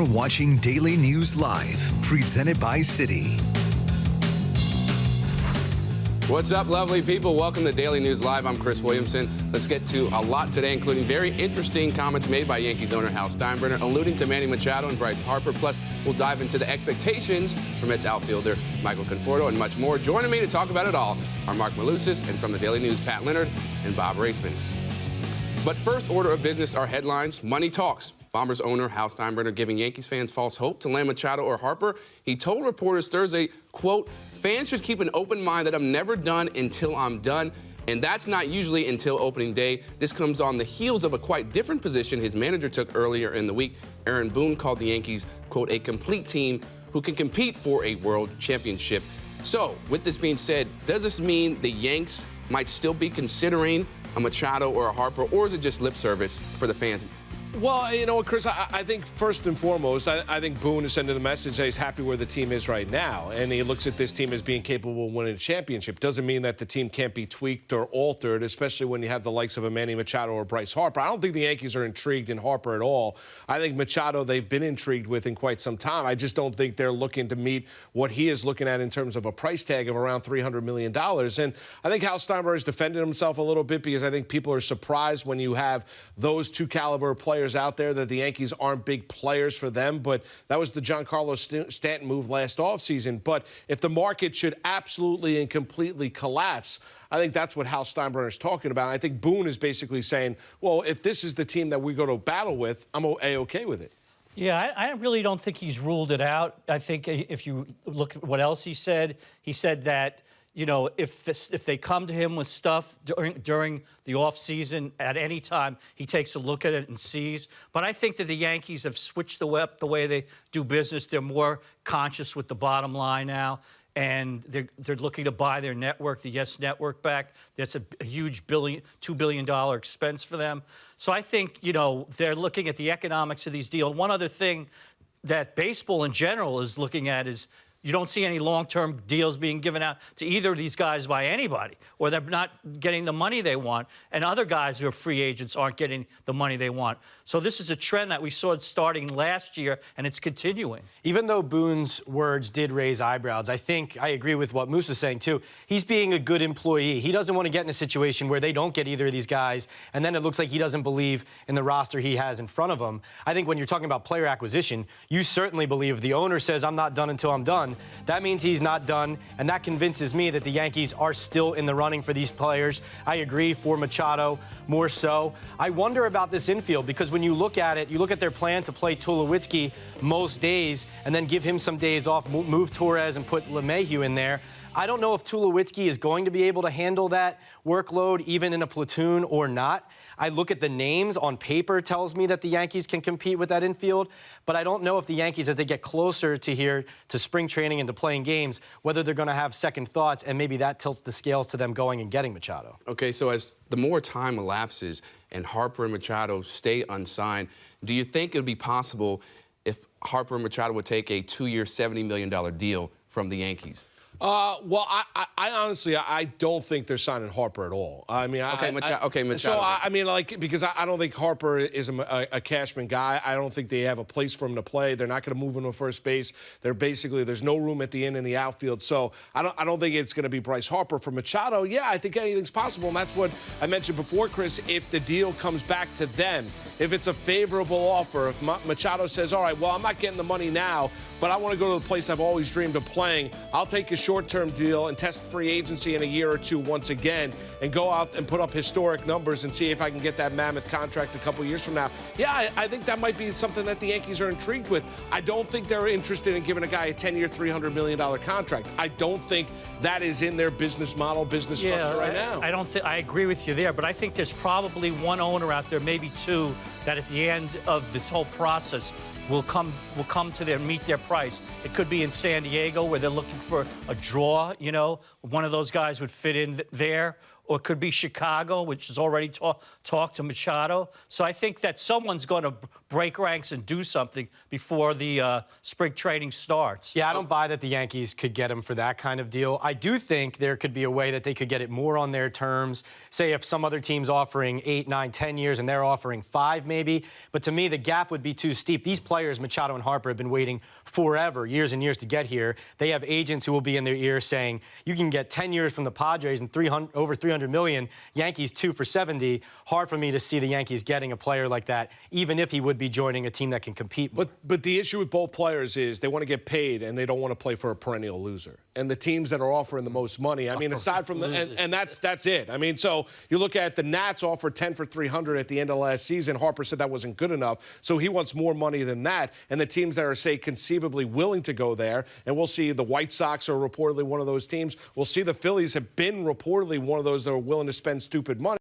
watching Daily News Live, presented by Citi. What's up, lovely people? Welcome to Daily News Live. I'm Chris Williamson. Let's get to a lot today, including very interesting comments made by Yankees owner Hal Steinbrenner, alluding to Manny Machado and Bryce Harper. Plus, we'll dive into the expectations for Mets outfielder Michael Conforto and much more. Joining me to talk about it all are Mark Malusis and from the Daily News, Pat Leonard and Bob Raceman. But first order of business are headlines. Money talks. Bombers owner Hal Steinbrenner giving Yankees fans false hope to land Machado or Harper. He told reporters Thursday, quote, "Fans should keep an open mind that I'm never done until I'm done." And that's not usually until opening day. This comes on the heels of a quite different position his manager took earlier in the week. Aaron Boone called the Yankees, quote, "a complete team who can compete for a world championship." So, with this being said, does this mean the Yanks might still be considering a Machado or a Harper, or is it just lip service for the fans? Well, you know what, Chris, I think first and foremost, I think Boone is sending the message that he's happy where the team is right now. And he looks at this team as being capable of winning a championship. Doesn't mean that the team can't be tweaked or altered, especially when you have the likes of a Manny Machado or Bryce Harper. I don't think the Yankees are intrigued in Harper at all. I think Machado they've been intrigued with in quite some time. I just don't think they're looking to meet what he is looking at in terms of a price tag of around $300 million. And I think Hal Steinbrenner has defended himself a little bit because I think people are surprised when you have those two caliber players out there that the Yankees aren't big players for them, but that was the Giancarlo Stanton move last offseason. But if the market should absolutely and completely collapse, I think that's what Hal Steinbrenner is talking about. I think Boone is basically saying, well, if this is the team that we go to battle with, I'm A-okay with it. Yeah, I really don't think he's ruled it out. I think if you look at what else he said that, you know, if they come to him with stuff during the offseason at any time, he takes a look at it and sees. But I think that the Yankees have switched the way they do business. They're more conscious with the bottom line now, and they're looking to buy their network, the Yes Network, back. That's a huge $2 billion expense for them. So I think, you know, they're looking at the economics of these deals. One other thing that baseball in general is looking at is you don't see any long-term deals being given out to either of these guys by anybody, or they're not getting the money they want, and other guys who are free agents aren't getting the money they want. So this is a trend that we saw starting last year, and it's continuing. Even though Boone's words did raise eyebrows, I think I agree with what Moose was saying, too. He's being a good employee. He doesn't want to get in a situation where they don't get either of these guys, and then it looks like he doesn't believe in the roster he has in front of him. I think when you're talking about player acquisition, you certainly believe the owner says, I'm not done until I'm done. That means he's not done, and that convinces me that the Yankees are still in the running for these players. I agree, for Machado, more so. I wonder about this infield, because when you look at it, you look at their plan to play Tulowitzki most days and then give him some days off, move Torres and put LeMahieu in there. I don't know if Tulowitzki is going to be able to handle that workload, even in a platoon or not. I look at the names on paper, tells me that the Yankees can compete with that infield, but I don't know if the Yankees, as they get closer to here, to spring training and to playing games, whether they're going to have second thoughts, and maybe that tilts the scales to them going and getting Machado. Okay, so as the more time elapses and Harper and Machado stay unsigned, do you think it would be possible if Harper and Machado would take a 2-year, $70 million deal from the Yankees? Well, I honestly, I don't think they're signing Harper at all. I mean, Machado. So, I mean, like, because I don't think Harper is a Cashman guy. I don't think they have a place for him to play. They're not going to move him to first base. There's no room at the end in the outfield. So I don't think it's going to be Bryce Harper. For Machado, yeah, I think anything's possible. And that's what I mentioned before, Chris. If the deal comes back to them, if it's a favorable offer, if Machado says, all right, well, I'm not getting the money now, but I want to go to the place I've always dreamed of playing, I'll take a short-term deal and test free agency in a year or two once again and go out and put up historic numbers and see if I can get that mammoth contract a couple years from now. Yeah, I think that might be something that the Yankees are intrigued with. I don't think they're interested in giving a guy a 10-year, $300 million contract. I don't think that is in their business model, business structure right now. I agree with you there, but I think there's probably one owner out there, maybe two, that at the end of this whole process will come to meet their price. It could be in San Diego, where they're looking for a draw, you know. One of those guys would fit in there. or it could be Chicago, which has already talked to Machado. So I think that someone's going to break ranks and do something before the spring training starts. Yeah, I don't buy that the Yankees could get him for that kind of deal. I do think there could be a way that they could get it more on their terms. Say if some other team's offering 8, 9, 10 years and they're offering 5 maybe. But to me, the gap would be too steep. These players, Machado and Harper, have been waiting forever, years and years to get here. They have agents who will be in their ear saying, you can get 10 years from the Padres and over $300 million. Yankees 2 for $70. Hard for me to see the Yankees getting a player like that, even if he would be joining a team that can compete. But the issue with both players is they want to get paid and they don't want to play for a perennial loser. And the teams that are offering the most money, I mean, aside from and that's it. I mean, so you look at the Nats offered 10 for $300 at the end of last season. Harper said that wasn't good enough, so he wants more money than that. And the teams that are, say, conceivably willing to go there, and we'll see the White Sox are reportedly one of those teams. We'll see the Phillies have been reportedly one of those that are willing to spend stupid money.